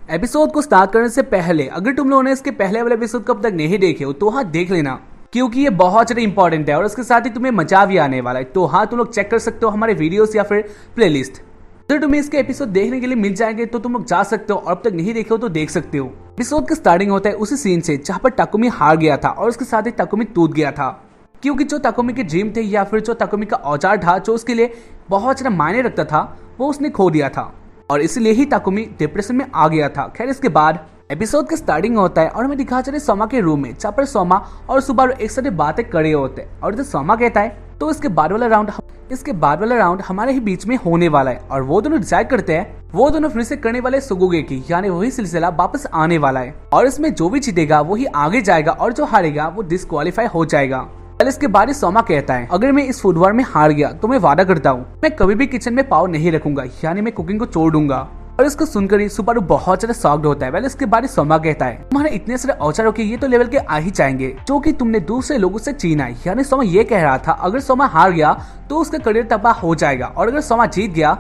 Episode को start करने से पहले अगर तुम लोगों ने इसके पहले वाले एपिसोड कब तक नहीं देखे हो तो हाँ देख लेना, क्योंकि ये बहुत ज्यादा इंपॉर्टेंट है और उसके साथ ही तुम्हें मजा भी आने वाला है। तो हाँ तुम लोग चेक कर सकते हो हमारे वीडियोस या फिर प्लेलिस्ट। अगर तुम्हें इसके एपिसोड देखने के लिए मिल जाएंगे तो तुम लोग जा सकते हो, और अब तक नहीं देखे हो तो देख सकते हो। एपिसोड का स्टार्टिंग होता है उसी सीन से जहाँ पर ताकुमी हार गया था और उसके साथ ही ताकुमी टूट गया था, क्योंकि जो ताकुमी के ड्रीम थे या फिर जो ताकुमी का औजार था जो उसके लिए बहुत ज्यादा मायने रखता था वो उसने खो दिया था और इसलिए ही ताकुमी डिप्रेशन में आ गया था। खैर इसके बाद एपिसोड का स्टार्टिंग होता है और हमें दिखा चले सोमा के रूम में, जहाँ पर सोमा और सुबारू एक साथ बातें करे होते हैं और जब सोमा कहता है तो इसके बाद वाला राउंड हमारे ही बीच में होने वाला है और वो दोनों डिसाइड करते हैं वो दोनों फिर से करने वाले सुगुगेकी यानी वही सिलसिला वापस आने वाला है और इसमें जो भी जीतेगा वही आगे जाएगा और जो हारेगा वो डिस्क्वालीफाई हो जाएगा। कल इसके बाद सोमा कहता है अगर मैं इस फूड वॉर में हार गया तो मैं वादा करता हूँ मैं कभी भी किचन में पाव नहीं रखूंगा, यानी मैं कुकिंग को छोड़ दूंगा। और इसको सुनकर ही सुबारू बहुत ज्यादा शॉक्ड होता है। वेल इसके बाद सोमा कहता है तुम्हारे इतने सारे औजारों के ये तो लेवल के आ ही जाएंगे जो कि तुमने दूसरे लोगों से छीना है। यानी सोमा ये कह रहा था अगर सोमा हार गया तो उसका करियर तबाह हो जाएगा और अगर सोमा जीत गया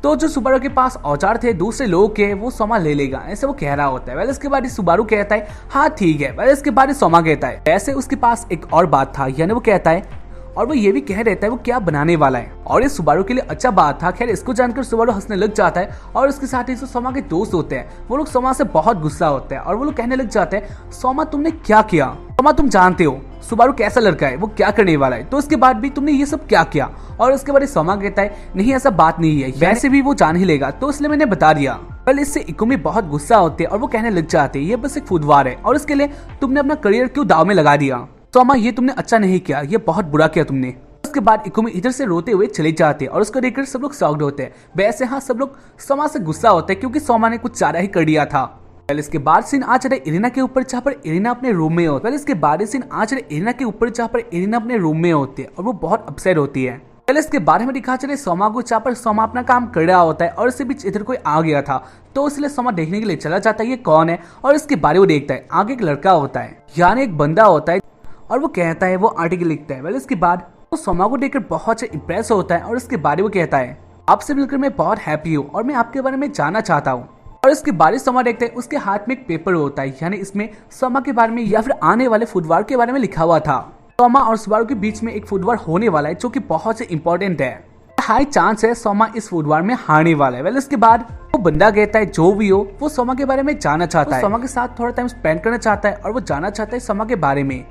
तो जो सुबारू के पास औजार थे दूसरे लोगों के वो सोमा ले लेगा, ऐसे वो कह रहा होता है। वेल इसके बाद सुबारू कहता है हाँ ठीक है। वेल इसके बाद सोमा कहता है ऐसे उसके पास एक और बात था, यानी वो कहता है और वो ये भी कह रहता है वो क्या बनाने वाला है और ये सुबारू के लिए अच्छा बात था। खैर इसको जानकर सुबारू हंसने लग जाता है और उसके साथ ही जो सोमा के दोस्त होते हैं वो लोग सोमा से बहुत गुस्सा होते हैं और वो लोग कहने लग जाते हैं सोमा तुमने क्या किया, सोमा तुम जानते हो सुबारू कैसा लड़का है, वो क्या करने वाला है, तो उसके बाद भी तुमने ये सब क्या किया। और उसके बाद सोमा कहता है नहीं ऐसा बात नहीं है, वैसे भी वो जान ही लेगा तो इसलिए मैंने बता दिया। कल इससे इकुमी बहुत गुस्सा होते हैं और वो कहने लग जाते हैं ये बस एक फूड वॉर है और इसके लिए तुमने अपना करियर क्यों दाव में लगा दिया। सोमा ये तुमने अच्छा नहीं किया, ये बहुत बुरा किया तुमने। उसके बाद इकुमी इधर से रोते हुए चले जाते हैं और उसको देखकर सब लोग शॉक्ड होते हैं। वैसे हाँ सब लोग सोमा से गुस्सा होते हैं क्योंकि सोमा ने कुछ ज्यादा ही कर दिया था। पहले इसके बाद सीन आ चले इरिना के ऊपर जहाँ पर इरिना अपने रूम में होती है। इसके बाद सीन आ चले इरिना के ऊपर जहाँ पर इरिना अपने रूम में होती है और वो बहुत अपसेट होती है। पहले इसके बारे में दिखा चले सोमा को जहाँ पर सोमा अपना काम कर रहा होता है और इसके बीच इधर कोई आ गया था तो इसलिए सोमा देखने के लिए चला जाता है ये कौन है और इसके बारे में देखता है। आगे एक लड़का होता है यानी एक बंदा होता है और वो कहता है वो आर्टिकल लिखता है। इसके बाद वो सोमा को देखकर बहुत इंप्रेस होता है और इसके बारे में कहता है आपसे मिलकर मैं बहुत हैप्पी हूँ और मैं आपके बारे में जानना चाहता हूँ। और इसके बारे सोमा देखते हैं उसके हाथ में एक पेपर होता है यानी इसमें सोमा के बारे में या फिर आने वाले फूड वॉर के बारे में लिखा हुआ था। सोमा और सुबारू के बीच में एक फूड वॉर होने वाला है जो कि बहुत से इंपॉर्टेंट है। हाई चांस है सोमा इस फूड वॉर में हारने वाला है। वेल इसके बाद वो बंदा कहता है जो भी हो वो सोमा के बारे में जानना चाहता है, सोमा के साथ थोड़ा टाइम स्पेंड करना चाहता है और वो जानना चाहता है सोमा के बारे में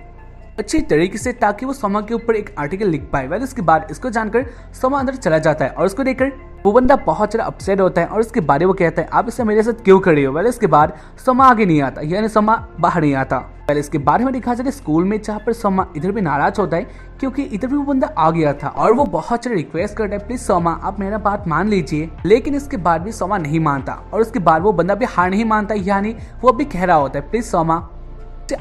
अच्छी तरीके से ताकि वो सोमा के ऊपर एक आर्टिकल लिख पाए। वेल इसके बाद इसको जानकर सोमा अंदर चला जाता है और उसको देखकर वो बंदा बहुत ज्यादा अपसेट होता है और उसके बारे में कहता है आप इसे मेरे साथ क्यों खड़े हो। वेल इसके बाद सोमा आगे नहीं आता यानी सोमा बाहर नहीं आता। पहले इसके बारे में दिखा जाए स्कूल में जहाँ पर सोमा इधर भी नाराज होता है क्योंकि इधर भी वो बंदा आ गया था और वो बहुत ज्यादा रिक्वेस्ट करता है प्लीज सोमा आप मेरा बात मान लीजिए, लेकिन इसके बाद भी सोमा नहीं मानता और उसके बाद वो बंदा भी हार नहीं मानता यानी वो भी कह रहा होता है प्लीज सोमा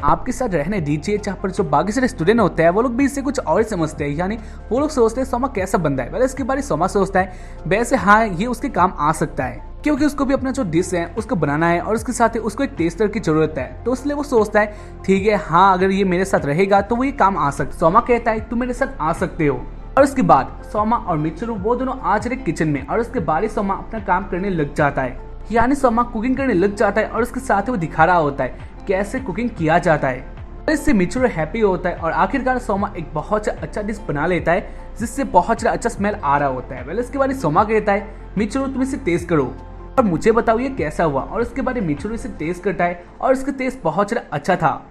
आपके साथ रहने दीजिए। जहाँ पर जो बाकी सारे स्टूडेंट होते हैं वो लोग भी इससे कुछ और समझते हैं यानी वो लोग सोचते हैं सोमा कैसा बंदा है। वैसे इसके बारे में सोमा सोचता है वैसे हाँ ये उसके काम आ सकता है क्योंकि उसको भी अपना जो डिश है उसको बनाना है और उसके साथ ही उसको एक टेस्टर की जरूरत है, तो इसलिए वो सोचता है ठीक है हाँ अगर ये मेरे साथ रहेगा तो वो ये काम आ सकता है। सोमा कहता है तुम मेरे साथ आ सकते हो। और उसके बाद सोमा और मिचुरू वो दोनों आ चले किचन में और उसके बाद ही सोमा अपना काम करने लग जाता है यानी सोमा कुकिंग करने लग जाता है और उसके साथ ही वो दिखा रहा होता है कैसे कुकिंग किया जाता है। इससे मिचुरू हैप्पी होता है और आखिरकार सोमा एक बहुत अच्छा डिश बना लेता है जिससे बहुत अच्छा स्मेल आ रहा होता है। वेल इसके बाद सोमा कहता है मिचुरू तुम इसे टेस्ट करो और मुझे बताओ ये कैसा हुआ। और इसके बाद मिचुरू इसे टेस्ट करता है और इसका टेस्ट बहुत अच्छा था।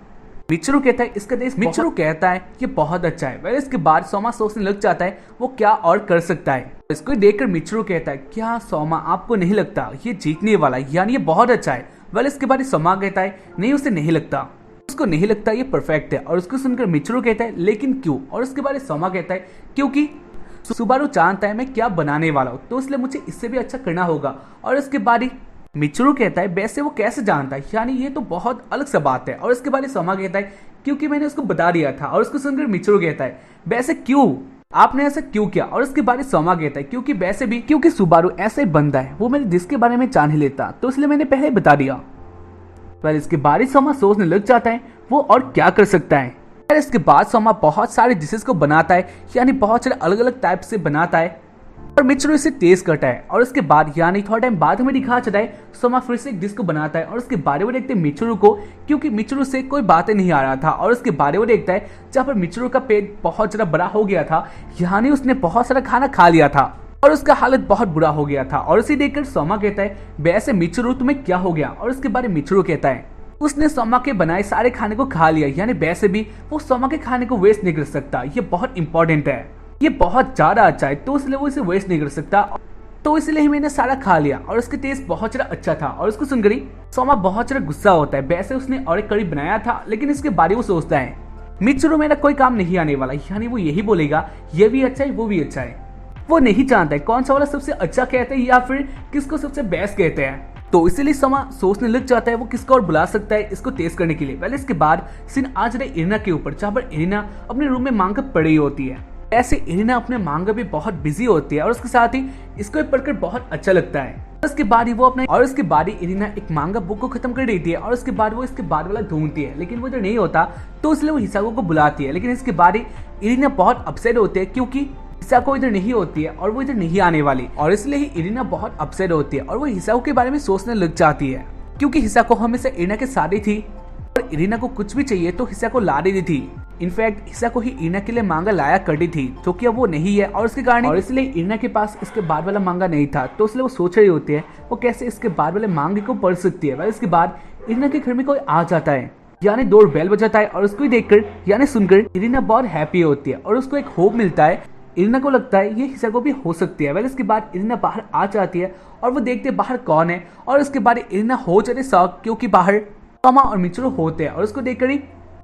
मिचुरू कहता है इसका टेस्ट मिचुरू कहता है ये बहुत अच्छा है। वेल इसके बाद सोमा सोचने लग जाता है वो क्या और कर सकता है। इसको देखकर मिचुरू कहता है क्या सोमा आपको नहीं लगता ये जीतने वाला है यानी ये बहुत अच्छा है। वेल इसके बाद सोमा कहता है नहीं उसे नहीं लगता, उसको नहीं लगता ये परफेक्ट है। और उसको सुनकर मिचुरू कहता है लेकिन क्यों। और उसके बाद सोमा कहता है क्योंकि सुबारू जानता है मैं क्या बनाने वाला हूँ तो इसलिए मुझे इससे भी अच्छा करना होगा। और इसके बाद मिचुरू कहता है वैसे वो कैसे जानता है यानी ये तो बहुत अलग सा बात है। और इसके बाद सोमा कहता है क्योंकि मैंने उसको बता दिया था। और उसको सुनकर मिचुरू कहता है वैसे क्यों आपने ऐसा क्यों किया। और इसके बारे में सोमा कहता है क्योंकि वैसे भी क्योंकि सुबारू ऐसा ही बंदा है वो मेरे डिश के बारे में जान ही लेता तो इसलिए मैंने पहले ही बता दिया। पर इसके बाद सोमा सोचने लग जाता है वो और क्या कर सकता है। इसके बाद सोमा बहुत सारे डिशेस को बनाता है यानी बहुत सारे अलग अलग टाइप से बनाता है और मिचरू इसे टेस्ट करता है और उसके बाद यानी थोड़ा टाइम बाद हमें दिखा चला है सोमा फिर से एक डिश को बनाता है और उसके बारे में देखते हैं मिचरू को, क्योंकि मिचरू से कोई बातें नहीं आ रहा था। और उसके बारे में देखता है जहाँ पर मिचरू का पेट बहुत ज्यादा बड़ा हो गया था, यानी उसने बहुत सारा खाना खा लिया था और उसका हालत बहुत बुरा हो गया था। और उसे देखकर सोमा कहता है वैसे मिचरू तुम्हें क्या हो गया। और उसके बारे में मिचरू कहता है उसने सोमा के बनाए सारे खाने को खा लिया, यानी वैसे भी वो सोमा के खाने को वेस्ट नहीं कर सकता। ये बहुत इंपॉर्टेंट है, ये बहुत ज्यादा अच्छा है, तो इसलिए वो इसे वेस्ट नहीं कर सकता। तो इसलिए मैंने सारा खा लिया और उसके टेस्ट बहुत ज्यादा अच्छा था। और उसको सुनकर सोमा बहुत ज्यादा गुस्सा होता है। वैसे उसने और एक कड़ी बनाया था, लेकिन इसके बारे में वो सोचता है मिचरू मेरा कोई काम नहीं आने वाला, यानी वो यही बोलेगा ये भी अच्छा है वो भी अच्छा है। वो नहीं जानता है कौन सा वाला सबसे अच्छा कहते हैं या फिर किसको सबसे बेस्ट कहते हैं। तो इसीलिए सोमा सोचने लग जाता है वो किसको और बुला सकता है इसको टेस्ट करने के लिए। पहले इसके बाद सीन आ जाता है इरिना के ऊपर, जहाँ पर इरिना अपने रूम में मांगा पड़ी होती है। ऐसे इरिना अपने मांगा भी बहुत बिजी होती है और उसके साथ ही इसको पढ़कर बहुत अच्छा लगता है। उसके बाद ही वो अपना और उसके बाद ही इरिना एक मांगा बुक को खत्म कर देती है और उसके बाद वो इसके बाद वाला ढूंढती है, लेकिन वो जो नहीं होता तो इसलिए वो हिसाको को बुलाती है। लेकिन इसके बाद ही इरिना बहुत अपसेट होते हैं क्योंकि हिसाको इधर नहीं होती है और वो इधर नहीं आने वाली, और इसलिए ही इरिना बहुत अपसेट होती है और वो हिसाको के बारे में सोचने लग जाती है, क्योंकि हिसाको हमेशा इरिना के साथ ही थी और इरिना को कुछ भी चाहिए तो हिसाको ला देती थी। इनफैक्ट हिसाको ही इरिना के लिए मांगा लाया करती थी, तो क्या वो नहीं है और उसके कारण और इसलिए इरिना के पास इसके बाद वाला मांगा नहीं था, तो इसलिए वो सोच रही होती है वो कैसे इसके बाद वाले मांगे को पढ़ सकती है। इसके बाद इरिना के घर में कोई आ जाता है, यानी डोर बेल बजाता है और उसको देखकर यानी सुनकर इरिना बहुत हैप्पी होती है और उसको एक होप मिलता है। इरिना को लगता है ये हिसाको भी हो सकती है। इसके बाद इरिना बाहर आ जाती है और वो देखते बाहर कौन है, और उसके बाद इरिना हो जाती है शॉक क्योंकि बाहर सोमा और मिचरू होते हैं। और उसको देखकर ही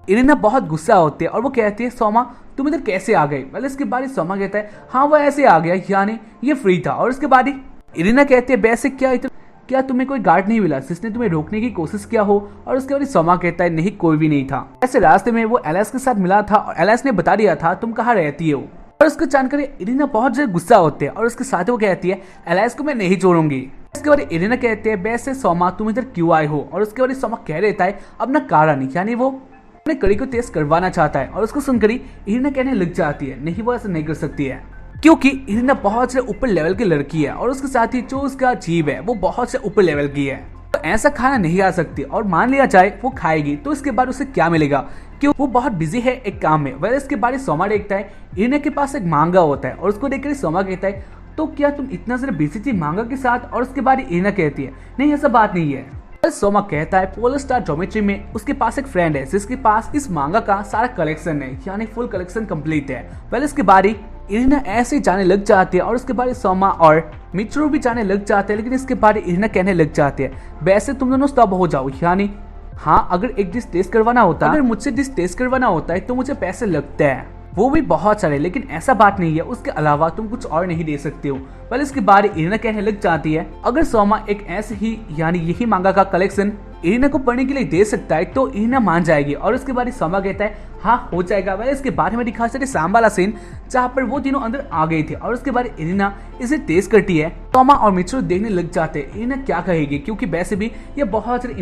इरिना बहुत गुस्सा होती है और वो कहती है सोमा तुम इधर कैसे आ गई। इसके बाद सोमा कहता है हाँ वो ऐसे आ गया, यानी ये फ्री था। और उसके बाद ही इरिना कहती है वैसे क्या तुम्हें कोई गार्ड नहीं मिला जिसने तुम्हें रोकने की कोशिश किया हो। और उसके बाद सोमा कहता है नहीं कोई भी नहीं था। ऐसे रास्ते में वो एलिस के साथ मिला था और एलिस ने बता दिया था तुम कहाँ रहती हो। और उसको जानकर इरिना बहुत ज्यादा गुस्सा होते हैं और उसके साथ वो कहती है एलिस को मैं नहीं छोड़ूंगी। इसके बाद इरिना कहते हैं वैसे सोमा तुम इधर क्यों आए हो। और उसके बाद सोमा कह देता है अपना कारण, यानी वो अपने कड़ी को टेस्ट करवाना चाहता है। और उसको सुनकर इरिना कहने लग जाती है नहीं वो ऐसा नहीं कर सकती है, क्योंकि इरिना बहुत से ऊपर लेवल की लड़की है और उसके साथ ही जो उसका जीव है वो बहुत से ऊपर लेवल की है, तो ऐसा खाना नहीं आ सकती। और मान लिया जाए वो खाएगी तो इसके बाद उसे क्या मिलेगा, क्यों वो बहुत बिजी है एक काम में। वह इसके बाद सोमा देखता है इरिना के पास एक मांगा होता है और उसको देखकर सोमा कहता है तो क्या तुम इतना ज्यादा बिजी थी मांगा के साथ। और उसके बाद इरिना कहती है नहीं ऐसा बात नहीं है। सोमा कहता है पोलर स्टार ज्योमेट्री में उसके पास एक फ्रेंड है जिसके पास इस मांगा का सारा कलेक्शन है, यानी फुल कलेक्शन कंप्लीट है। इसके बाद इरिना ऐसे ही जाने लग जाती है और उसके बाद सोमा और मिचरू भी जाने लग जाते हैं। लेकिन इसके बाद इरिना कहने लग जाती है वैसे तुम दोनों स्टॉप हो जाओ, यानी हाँ अगर एक डिश टेस्ट करवाना होता है, अगर मुझसे डिश टेस्ट करवाना होता है तो मुझे पैसे लगते हैं, वो भी बहुत सारे, लेकिन ऐसा बात नहीं है उसके अलावा तुम कुछ और नहीं दे सकते हो। इसके बाद इरिना कहने लग जाती है अगर सोमा एक ऐसे ही यानी यही मांगा का कलेक्शन इरिना को पढ़ने के लिए दे सकता है तो इरिना मान जाएगी। और उसके बाद सोमा कहता है हाँ हो जाएगा। इसके बाद हमें दिखा सकते शाम वाला सीन जहाँ पर वो तीनों अंदर आ गए थे और उसके बाद इरिना इसे टेस्ट करती है। सोमा और मिचरू देखने लग जाते हैं इरिना क्या कहेगी, क्योंकि वैसे भी ये बहुत सारे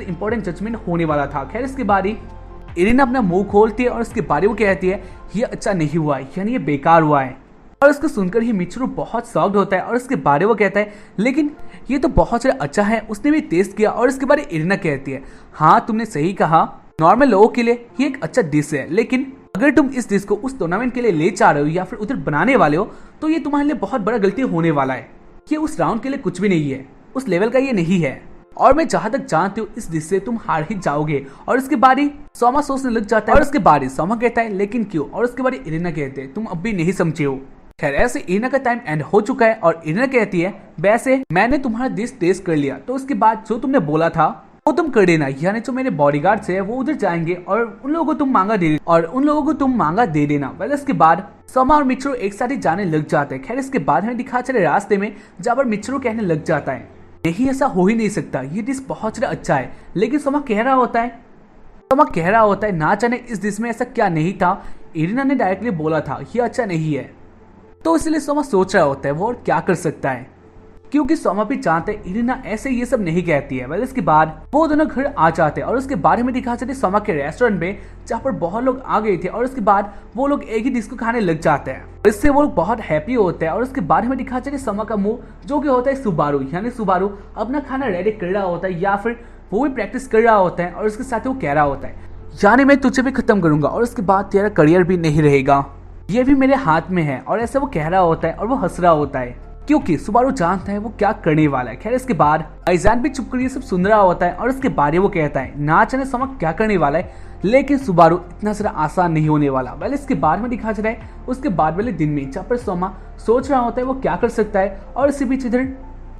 इंपॉर्टेंट जजमेंट होने वाला था। खैर इसके बाद इरिना अपना मुंह खोलती है और उसके बारे में कहती है ये अच्छा नहीं हुआ है, यानी ये बेकार हुआ है। और उसको सुनकर ही मिचरू बहुत शॉक्ड होता है और उसके बारे में कहता है लेकिन ये तो बहुत ज्यादा अच्छा है, उसने भी टेस्ट किया। और इसके बारे इरिना कहती है हाँ तुमने सही कहा, नॉर्मल लोगों के लिए ये एक अच्छा डिश है, लेकिन अगर तुम इस डिश को उस टूर्नामेंट के लिए ले जा रहे हो या फिर उधर बनाने वाले हो तो ये तुम्हारे लिए बहुत बड़ा गलती होने वाला है। ये उस राउंड के लिए कुछ भी नहीं है, उस लेवल का ये नहीं है, और मैं जहां तक जानती हूँ इस डिश से तुम हार ही जाओगे। और इसके बाद ही सोमा सोचने लग जाता है और उसके बाद ही सोमा कहता है लेकिन क्यों। और उसके बाद इरिना कहते हैं तुम अब भी नहीं समझे हो। खैर ऐसे इरिना का टाइम एंड हो चुका है और इरिना कहती है वैसे मैंने तुम्हारा डिश टेस्ट कर लिया, तो उसके बाद जो तुमने बोला था वो तुम कर देना, यानी जो मेरे बॉडीगार्ड है वो उधर जाएंगे और उन लोगों को तुम मांगा दे देना। इसके बाद सोमा और मिचरू एक साथ ही जाने लग जाते हैं। खैर इसके बाद हमें दिखा चले रास्ते में जहाँ पर मिचरू कहने लग जाता है नहीं ऐसा हो ही नहीं सकता, ये डिश बहुत ज्यादा अच्छा है। लेकिन सोमा कह रहा होता है ना जाने इस डिश में ऐसा क्या नहीं था, इरिना ने डायरेक्टली बोला था ये अच्छा नहीं है। तो इसलिए सोमा सोच रहा होता है वो और क्या कर सकता है, क्योंकि सोमा भी जानते हैं इरिना ऐसे ये सब नहीं कहती है। इसके बाद वो दोनों घर आ जाते हैं और उसके बारे में दिखा जाते सोमा के रेस्टोरेंट में, जहाँ पर बहुत लोग आ गए थे। और उसके बाद वो लोग एक ही डिश को खाने लग जाते हैं। इससे वो लोग बहुत हैप्पी होते हैं। और उसके बारे में दिखा जाते सोमा का मुंह, जो कि होता है सुबारू, यानी सुबारू अपना खाना रेडी कर रहा होता है या फिर वो भी प्रैक्टिस कर रहा होता है। और उसके साथ वो कह रहा होता है यानी मैं तुझे भी खत्म करूंगा और उसके बाद तेरा करियर भी नहीं रहेगा, ये भी मेरे हाथ में है। और ऐसा वो कह रहा होता है और वो हंस रहा होता है क्योंकि सुबारू जानता है वो क्या करने वाला है। खैर इसके बाद आइजान भी चुप कर ये सब सुन रहा होता है और उसके बारे वो कहता है ना जाने सोमा क्या करने वाला है, लेकिन सुबारू इतना सारा आसान नहीं होने वाला। इसके बारे में दिखा जाता है उसके बाद वाले दिन में, जहाँ पर सोमा सोच रहा होता है वो क्या कर सकता है। और इसी बीच इधर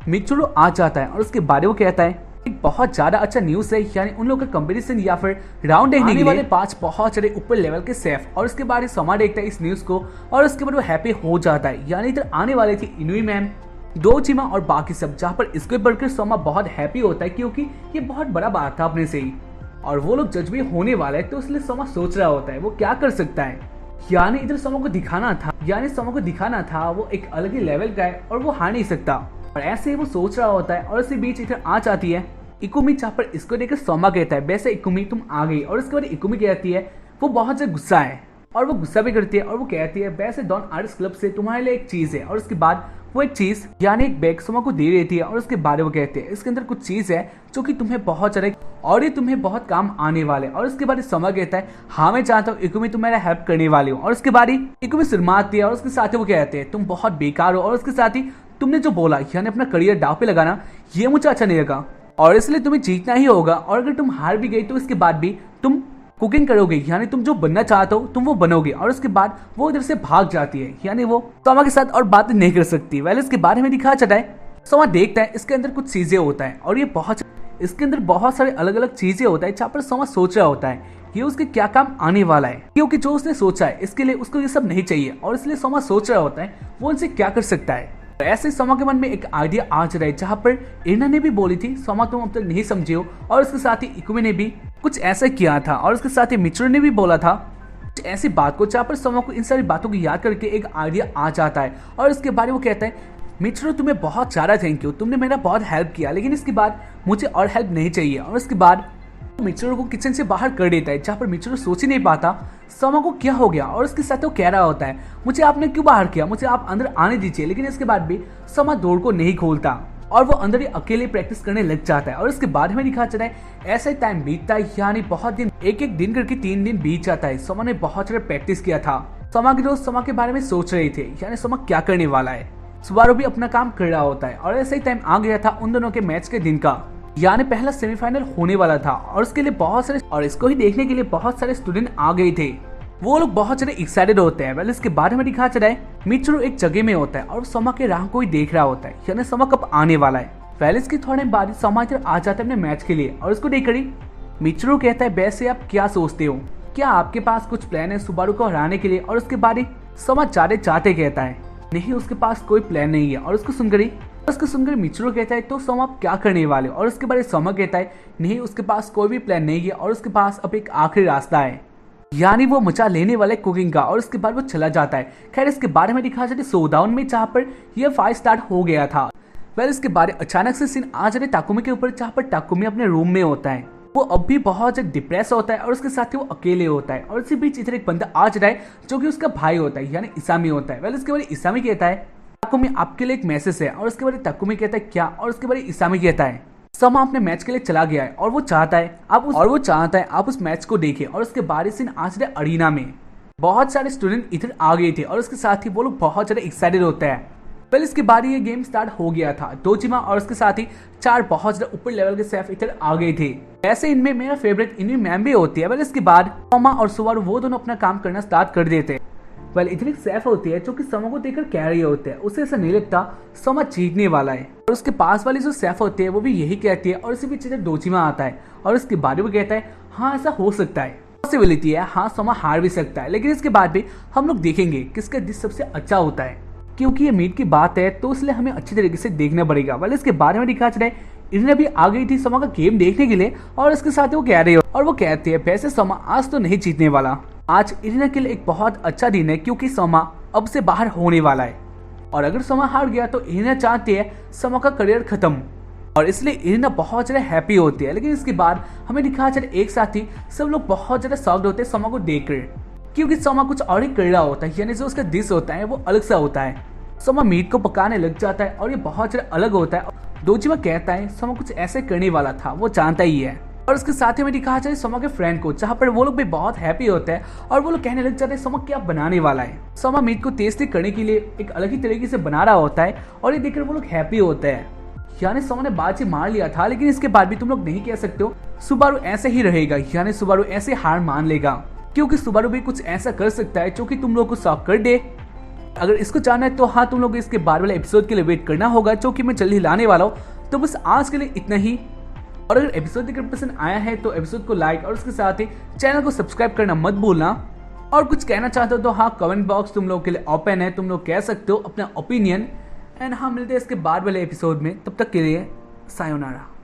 मिचुरो आ जाता है और उसके बारे वो कहता है एक बहुत ज्यादा अच्छा न्यूज है, यानी उन लोगों का कंपटीशन या फिर राउंड देखने के वाले 5 बहुत सारे ऊपर लेवल के सेफ। और उसके बाद सोमा देखता है इस न्यूज को और उसके बाद वो हैप्पी हो जाता है। यानी इधर आने वाले थे इनुई मैम, डोजिमा और बाकी सब, जहाँ पर इसको बढ़कर सोमा बहुत हैप्पी होता है क्योंकि ये बहुत बड़ा बात था अपने से ही। और वो लोग जज भी होने वाले हैं, तो इसलिए सोमा सोच रहा होता है वो क्या कर सकता है। यानी इधर सोमा को दिखाना था वो एक अलग ही लेवल का है और वो हार नहीं सकता। और ऐसे ही वो सोच रहा होता है। और इसी बीच इधर आ जाती है इकुमी, जहाँ पर इसको देखकर सोमा कहता है वैसे इकुमी तुम आ गई। और उसके बाद इकुमी कहती है वो बहुत ज्यादा गुस्सा है और वो गुस्सा भी करती है और वो कहती है वैसे डॉन आर्टिस्ट क्लब से तुम्हारे लिए एक चीज है। और उसके बाद वो एक चीज यानी एक बैग सोमा को दे देती है और उसके बारे में कहते हैं इसके अंदर कुछ चीज है जो कि तुम्हें बहुत ज्यादा और ये तुम्हें बहुत काम आने वाले। और उसके बाद सोमा कहता है हाँ मैं चाहता हूँ इकुमी तुम मेरा हेल्प करने वाली हो। और उसके बाद ही इकुमी शर्माती है और उसके साथ ही वो कहते हैं तुम बहुत बेकार हो। और उसके साथ ही तुमने जो बोला यानी अपना करियर दाव पे लगाना, ये मुझे अच्छा नहीं लगा और इसलिए तुम्हें जीतना ही होगा। और अगर तुम हार भी गई तो इसके बाद भी तुम कुकिंग करोगे, यानी तुम जो बनना चाहते हो तुम वो बनोगे। और उसके बाद वो इधर से भाग जाती है, यानी वो सोमा के साथ और बात नहीं कर सकती। इसके बारे में दिखाया जाता है सोमा देखता है इसके अंदर कुछ चीजें होता है और ये इसके अंदर बहुत सारे अलग अलग चीजें होता है, जहाँ पर सोमा सोच रहा होता है ये उसके क्या काम आने वाला है, क्योंकि जो उसने सोचा है इसके लिए उसको ये सब नहीं चाहिए। और इसलिए सोमा सोच रहा होता है वो उनसे क्या कर सकता है। ऐसे सोमा के मन में एक आइडिया आ रहा है, जहाँ पर इरिना ने भी बोली थी सोमा तुम अब तक नहीं समझे हो। और उसके साथ ही इकुमी ने भी कुछ ऐसा किया था। और उसके साथ ही मिचुरो ने भी बोला था कुछ ऐसी बात को, जहाँ पर सोमा को इन सारी बातों को याद करके एक आइडिया आ जाता है। और इसके बारे में वो कहता है मिचुरो तुम्हें बहुत ज्यादा थैंक यू, तुमने मेरा बहुत हेल्प किया, लेकिन इसके बाद मुझे और हेल्प नहीं चाहिए। और उसके बाद मिचुरो को किचन से बाहर कर देता है, जहाँ पर मिचुरो सोच ही नहीं पाता सोमा को क्या हो गया। और उसके साथ वो कह रहा होता है मुझे आपने क्यों बाहर किया, मुझे आप अंदर आने दीजिए। लेकिन इसके बाद भी सोमा डोर को नहीं खोलता और वो अंदर ही अकेले प्रैक्टिस करने लग जाता है। और इसके बाद में दिखा चला है ऐसा ही टाइम बीतता है, यानी बहुत दिन एक दिन करके 3 दिन बीत जाता है। सोमा ने बहुत सारा प्रैक्टिस किया था। सोमा के दोस्त सोमा के बारे में सोच रहे थे, यानी सोमा क्या करने वाला है। सुबारू भी अपना काम कर रहा होता है। और ऐसा ही टाइम आ गया था उन दोनों के मैच के दिन का, यानी पहला सेमीफाइनल होने वाला था। और इसके लिए बहुत सारे और इसको ही देखने के लिए बहुत सारे स्टूडेंट आ गए थे। वो लोग बहुत ज्यादा एक्साइटेड होते हैं। इसके बारे में दिखा चला है मिचुरो एक जगह में होता है और सोमा के राह को ही देख रहा होता है, यानी सोमा कब आने वाला है। इसके थोड़े बाद सोमा इधर आ जाता है अपने मैच के लिए और उसको देखकर ही मिचुरो कहता है वैसे आप क्या सोचते हो, क्या आपके पास कुछ प्लान है सुबारू को हराने के लिए। और उसके बाद ही सोमा जाते चाहते कहता है नहीं उसके पास कोई प्लान नहीं है। और उसको सुनकर मिचुरो कहता है तो सोमा आप क्या करने वाले हो। और उसके बाद सोमा कहता है नहीं उसके पास कोई भी प्लान नहीं है और उसके पास अब एक आखिरी रास्ता है, यानी वो मजा लेने वाला है कुकिंग का। और उसके बाद वो चला जाता है। खैर इसके बारे में दिखा जाता है शोडाउन में, जहाँ पर यह फाइट स्टार्ट हो गया था। इसके बारे अचानक से सीन आ जाते टाकुमी के ऊपर, जहाँ पर टाकुमी अपने रूम में होता है। वो अब भी बहुत ज्यादा डिप्रेस होता है और उसके साथ ही वो अकेले होता है। और इसी बीच इधर एक बंदा आ जाता है जो कि उसका भाई होता है, यानी इसामी होता है। इसके बारे इसामी कहता है टाकुमी आपके लिए एक मैसेज है। और उसके बारे टाकुमी कहता है क्या। और उसके बारे इसामी कहता है सोमा अपने मैच के लिए चला गया है और वो चाहता है आप उस मैच को देखें। और उसके बाद सीन आज अरीना में बहुत सारे स्टूडेंट इधर आ गए थे और उसके साथ ही वो लोग बहुत ज्यादा एक्साइटेड होते हैं। इसके बाद ये गेम स्टार्ट हो गया था। डोजिमा और उसके साथ ही 4 बहुत ज्यादा ऊपर लेवल के सेफ इधर आ गए थे। ऐसे इनमें मेरा फेवरेट इनमें मैम भी होती है। इसके बाद सोमा और सुबारू वो दोनों अपना काम करना स्टार्ट कर देते। इधर एक सेफ होती है जो कि सोमा को देखकर कह रही होते हैं उसे ऐसा नहीं लगता सोमा जीतने वाला है। और उसके पास वाली जो सेफ होती है वो भी यही कहती है। और इसी बीच इधर डोजिमा आता है और उसके बाद वो कहता है हाँ ऐसा हो सकता है, पॉसिबिलिटी है, हाँ सोमा हार भी सकता है, लेकिन इसके बाद भी हम लोग देखेंगे किसका डिश सबसे अच्छा होता है, क्योंकि ये मीट की बात है तो इसलिए हमें अच्छी तरीके से देखना पड़ेगा। इसके बारे में दिखा चला है इन्हें भी आ गई थी सोमा का गेम देखने के लिए। और इसके साथ वो कह रही हो और वो कहती है वैसे सोमा आज तो नहीं जीतने वाला, आज इरिना के लिए एक बहुत अच्छा दिन है क्योंकि सोमा अब से बाहर होने वाला है। और अगर समा हार गया तो इरिना चाहती है समा का करियर खत्म, और इसलिए इरिना बहुत ज्यादा हैप्पी होती है। लेकिन इसके बाद हमें दिखाया जाता है एक साथ ही सब लोग बहुत ज्यादा शॉक्ड होते हैं समा को देखकर, क्योंकि समा कुछ और ही कर रहा होता है, यानी जो उसका डिश होता है वो अलग सा होता है। समा मीट को पकाने लग जाता है और ये बहुत ज्यादा अलग होता है। डोजिमा कहता है समा कुछ ऐसे करने वाला था, वो जानता ही है। और उसके साथ ही में दिखाया जाए समा के फ्रेंड को, जहाँ पर वो लोग भी बहुत हैप्पी होते हैं और वो लोग कहने लग जाते हैं समा क्या बनाने वाला है। समा मीट को टेस्टी करने के लिए एक अलग ही तरीके से बना रहा होता है और ये देखकर वो लोग हैप्पी होते हैं। यानी समा ने बाजी मार लिया था, लेकिन इसके बाद भी तुम लोग नहीं कह सकते हो सुबारू ऐसे ही रहेगा, यानी सुबारू ऐसे हार मान लेगा, क्योंकि सुबारू भी कुछ ऐसा कर सकता है जो कि तुम लोग को शॉक कर दे। अगर इसको जानना है तो हाँ, तुम लोग इसके बाद वाले एपिसोड के लिए वेट करना होगा, जो कि मैं जल्दी लाने वाला हूँ। तो बस आज के लिए इतना ही। और अगर एपिसोड देखकर पसंद आया है तो एपिसोड को लाइक और उसके साथ ही चैनल को सब्सक्राइब करना मत भूलना। और कुछ कहना चाहते हो तो हाँ, कमेंट बॉक्स तुम लोग के लिए ओपन है, तुम लोग कह सकते हो अपना ओपिनियन। एंड हाँ, मिलते हैं इसके बाद वाले एपिसोड में, तब तक के लिए सायोनारा।